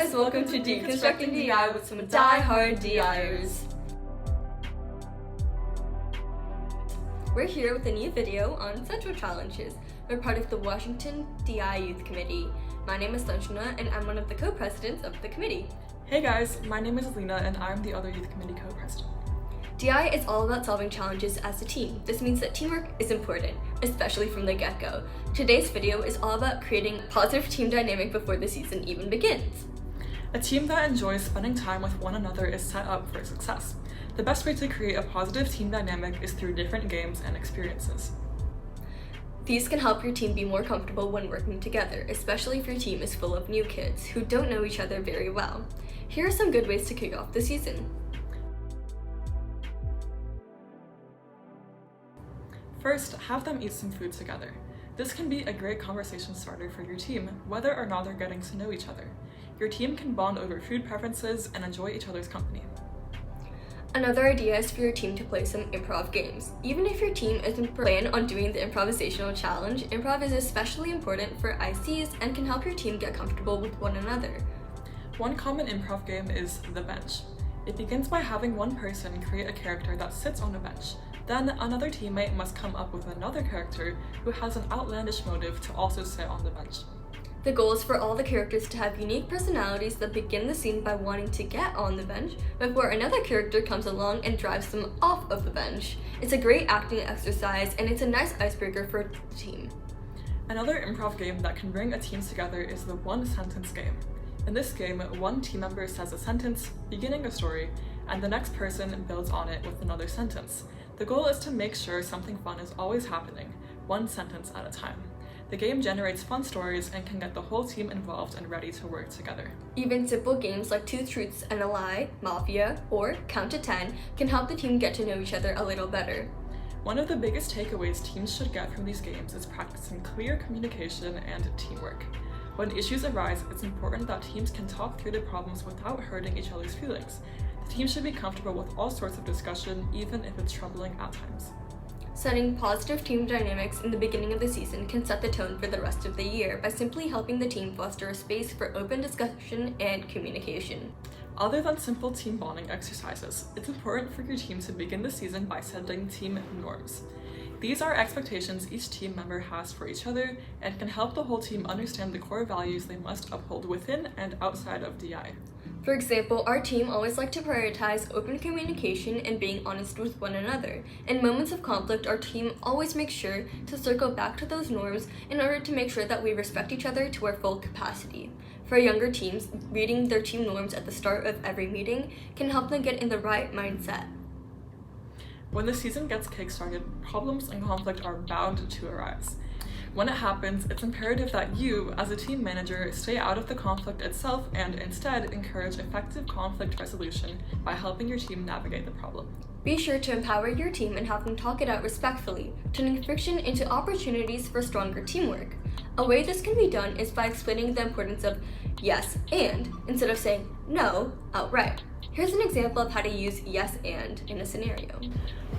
guys, welcome to Deconstructing DI with some die-hard DIers. We're here with a new video on central challenges. We're part of the Washington DI Youth Committee. My name is Sanjana and I'm one of the co-presidents of the committee. Hey guys, my name is Alina and I'm the other youth committee co-president. DI is all about solving challenges as a team. This means that teamwork is important, especially from the get-go. Today's video is all about creating a positive team dynamic before the season even begins. A team that enjoys spending time with one another is set up for success. The best way to create a positive team dynamic is through different games and experiences. These can help your team be more comfortable when working together, especially if your team is full of new kids who don't know each other very well. Here are some good ways to kick off the season. First, have them eat some food together. This can be a great conversation starter for your team, whether or not they're getting to know each other. Your team can bond over food preferences and enjoy each other's company. Another idea is for your team to play some improv games. Even if your team isn't planning on doing the improvisational challenge, improv is especially important for ICs and can help your team get comfortable with one another. One common improv game is the bench. It begins by having one person create a character that sits on a bench. Then another teammate must come up with another character who has an outlandish motive to also sit on the bench. The goal is for all the characters to have unique personalities that begin the scene by wanting to get on the bench before another character comes along and drives them off of the bench. It's a great acting exercise and it's a nice icebreaker for the team. Another improv game that can bring a team together is the one-sentence game. In this game, one team member says a sentence, beginning a story, and the next person builds on it with another sentence. The goal is to make sure something fun is always happening, one sentence at a time. The game generates fun stories and can get the whole team involved and ready to work together. Even simple games like Two Truths and a Lie, Mafia, or Count to 10 can help the team get to know each other a little better. One of the biggest takeaways teams should get from these games is practicing clear communication and teamwork. When issues arise, it's important that teams can talk through the problems without hurting each other's feelings. The team should be comfortable with all sorts of discussion, even if it's troubling at times. Setting positive team dynamics in the beginning of the season can set the tone for the rest of the year by simply helping the team foster a space for open discussion and communication. Other than simple team bonding exercises, it's important for your team to begin the season by setting team norms. These are expectations each team member has for each other and can help the whole team understand the core values they must uphold within and outside of DI. For example, our team always likes to prioritize open communication and being honest with one another. In moments of conflict, our team always makes sure to circle back to those norms in order to make sure that we respect each other to our full capacity. For younger teams, reading their team norms at the start of every meeting can help them get in the right mindset. When the season gets kick-started, problems and conflict are bound to arise. When it happens, it's imperative that you, as a team manager, stay out of the conflict itself and instead encourage effective conflict resolution by helping your team navigate the problem. Be sure to empower your team and have them talk it out respectfully, turning friction into opportunities for stronger teamwork. A way this can be done is by explaining the importance of yes and instead of saying no outright. Here's an example of how to use yes and in a scenario.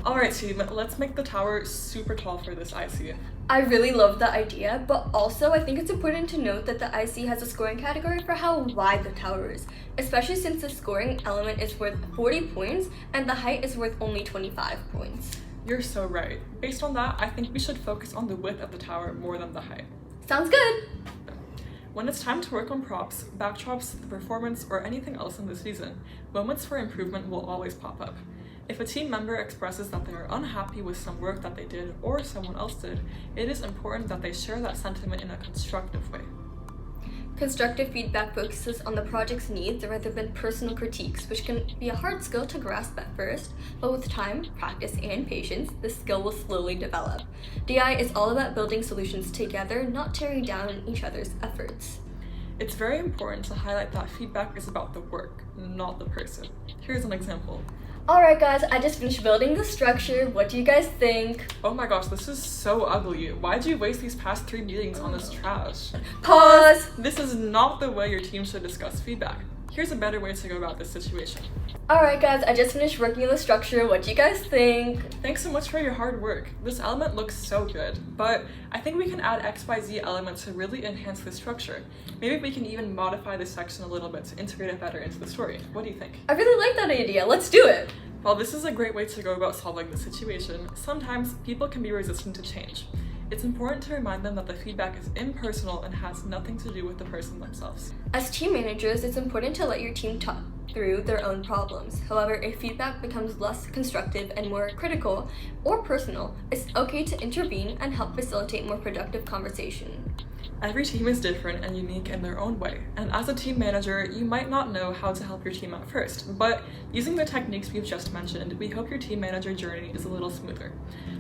Alright team, let's make the tower super tall for this IC. I really love the idea, but also I think it's important to note that the IC has a scoring category for how wide the tower is, especially since the scoring element is worth 40 points and the height is worth only 25 points. You're so right. Based on that, I think we should focus on the width of the tower more than the height. Sounds good! When it's time to work on props, backdrops, the performance, or anything else in the season, moments for improvement will always pop up. If a team member expresses that they are unhappy with some work that they did or someone else did, it is important that they share that sentiment in a constructive way. Constructive feedback focuses on the project's needs rather than personal critiques, which can be a hard skill to grasp at first, but with time, practice, and patience, the skill will slowly develop. DI is all about building solutions together, not tearing down each other's efforts. It's very important to highlight that feedback is about the work, not the person. Here's an example. Alright guys, I just finished building the structure. What do you guys think? Oh my gosh, this is so ugly. Why'd you waste these past 3 meetings on this trash? Pause! This is not the way your team should discuss feedback. Here's a better way to go about this situation. Alright guys, I just finished working on the structure. What do you guys think? Thanks so much for your hard work. This element looks so good, but I think we can add XYZ elements to really enhance the structure. Maybe we can even modify this section a little bit to integrate it better into the story. What do you think? I really like that idea. Let's do it! While this is a great way to go about solving the situation, sometimes people can be resistant to change. It's important to remind them that the feedback is impersonal and has nothing to do with the person themselves. As team managers, it's important to let your team talk through their own problems. However, if feedback becomes less constructive and more critical or personal, it's okay to intervene and help facilitate more productive conversation. Every team is different and unique in their own way, and as a team manager, you might not know how to help your team at first, but using the techniques we've just mentioned, we hope your team manager journey is a little smoother.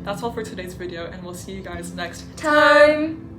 That's all for today's video, and we'll see you guys next time!